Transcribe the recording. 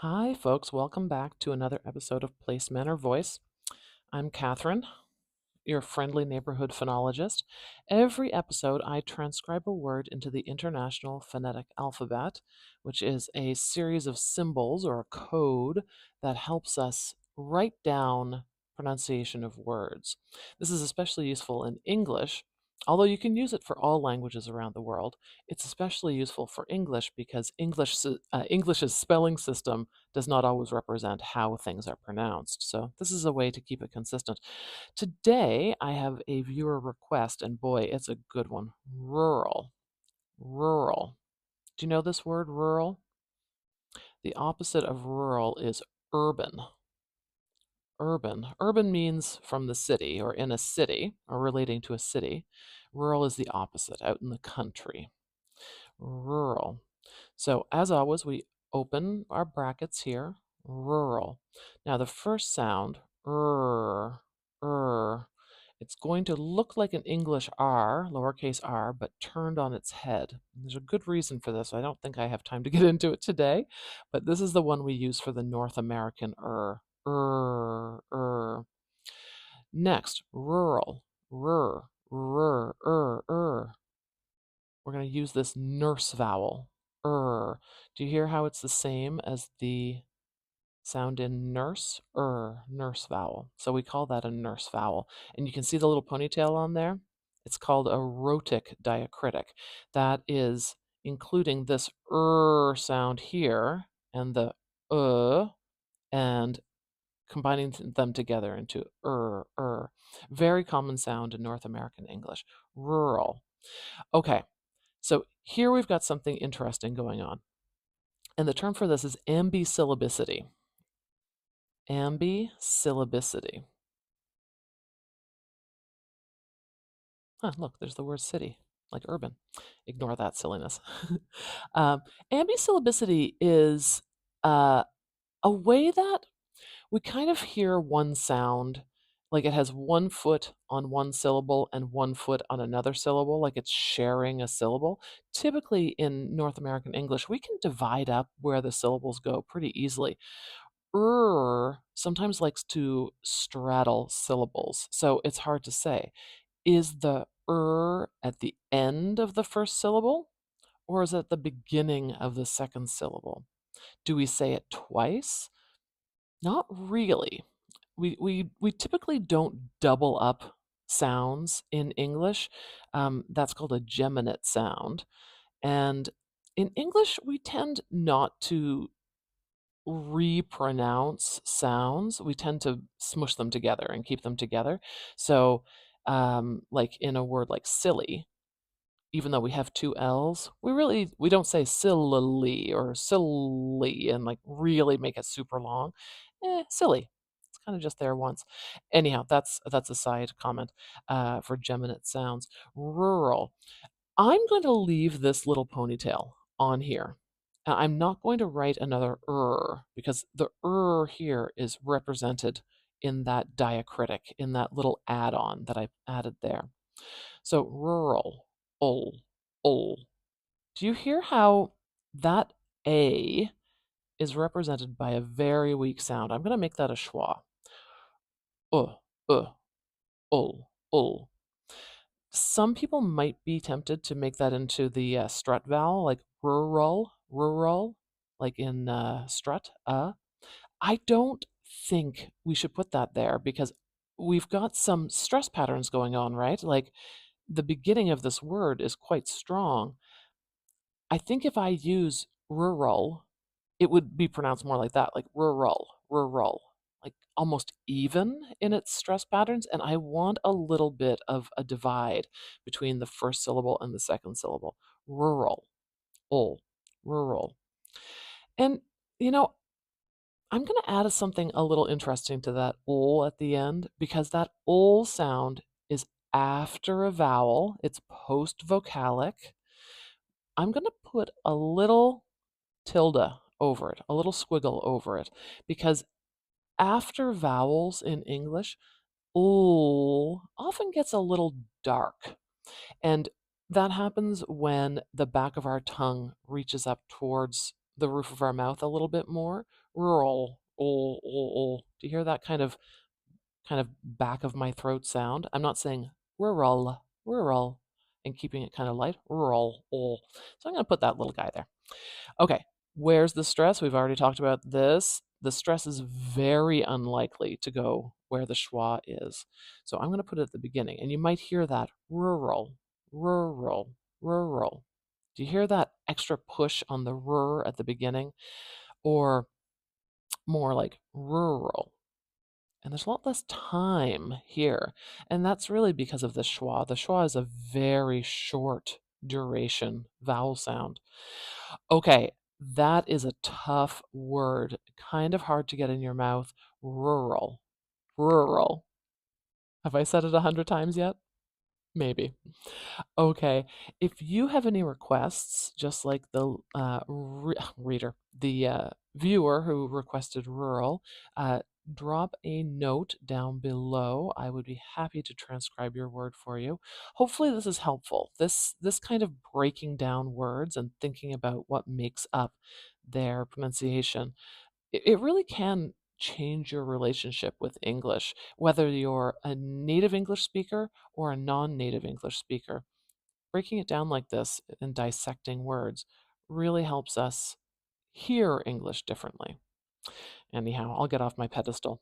Hi, folks. Welcome back to another episode of Place, Manner, Voice. I'm Catherine, your friendly neighborhood phonologist. Every episode, I transcribe a word into the International Phonetic Alphabet, which is a series of symbols or a code that helps us write down pronunciation of words. This is especially useful in English. Although you can use it for all languages around the world, it's especially useful for English because English's spelling system does not always represent how things are pronounced. So this is a way to keep it consistent. Today, I have a viewer request, and boy, it's a good one. Rural. Rural. Do you know this word, rural? The opposite of rural is urban. Urban. Urban means from the city or in a city or relating to a city. Rural is the opposite, out in the country. Rural. So, as always, we open our brackets here. Rural. Now, the first sound, it's going to look like an English R, lowercase r, but turned on its head. There's a good reason for this. I don't think I have time to get into it today, but this is the one we use for the North American Next, rural, We're going to use this nurse vowel, Do you hear how it's the same as the sound in nurse, nurse vowel. So we call that a nurse vowel. And you can see the little ponytail on there. It's called a rhotic diacritic. That is including this sound here and the and combining them together into Very common sound in North American English. Rural. Okay, so here we've got something interesting going on. And the term for this is ambisyllabicity. Ambisyllabicity. Look, there's the word city, like urban. Ignore that silliness. Ambisyllabicity is a way that we kind of hear one sound, like it has one foot on one syllable and one foot on another syllable, like it's sharing a syllable. Typically in North American English, we can divide up where the syllables go pretty easily. Sometimes likes to straddle syllables, so it's hard to say. Is the at the end of the first syllable, or is it at the beginning of the second syllable? Do we say it twice? Not really. We typically don't double up sounds in English. That's called a geminate sound. And in English, we tend not to repronounce sounds. We tend to smush them together and keep them together. So, like in a word like silly, even though we have two L's, we don't say silly or silly and like really make it super long. Silly. It's kind of just there once. Anyhow, that's a side comment for geminate sounds. Rural. I'm going to leave this little ponytail on here. I'm not going to write another because the here is represented in that diacritic, in that little add-on that I added there. So rural, ul, ul. Do you hear how that A is represented by a very weak sound? I'm going to make that a schwa. Uh, uh, ul. Some people might be tempted to make that into the strut vowel, like rural, like in strut. I don't think we should put that there because we've got some stress patterns going on, right? Like the beginning of this word is quite strong. I think if I use rural, it would be pronounced more like that, like rural, like almost even in its stress patterns. And I want a little bit of a divide between the first syllable and the second syllable. Rural, ul, rural. And, you know, I'm going to add something a little interesting to that ul at the end because that ul sound is after a vowel, it's post vocalic. I'm going to put a little tilde over it, a little squiggle over it, because after vowels in English, ooh often gets a little dark. And that happens when the back of our tongue reaches up towards the roof of our mouth a little bit more rural. Do you hear that kind of back of my throat sound? I'm not saying rural, rural, and keeping it kind of light. Rural. So I'm going to put that little guy there. Okay, where's the stress? We've already talked about this. The stress is very unlikely to go where the schwa is. So I'm going to put it at the beginning, and you might hear that rural, rural, rural. Do you hear that extra push on the r at the beginning? Or more like rural? And there's a lot less time here. And that's really because of the schwa. The schwa is a very short duration vowel sound. Okay, that is a tough word. Kind of hard to get in your mouth. Rural. Rural. Have I said it 100 times yet? Maybe. Okay. If you have any requests, just like the reader, the viewer who requested rural, uh, drop a note down below. I would be happy to transcribe your word for you. Hopefully, this is helpful. This kind of breaking down words and thinking about what makes up their pronunciation, it really can change your relationship with English, whether you're a native English speaker or a non-native English speaker. Breaking it down like this and dissecting words really helps us hear English differently. Anyhow, I'll get off my pedestal.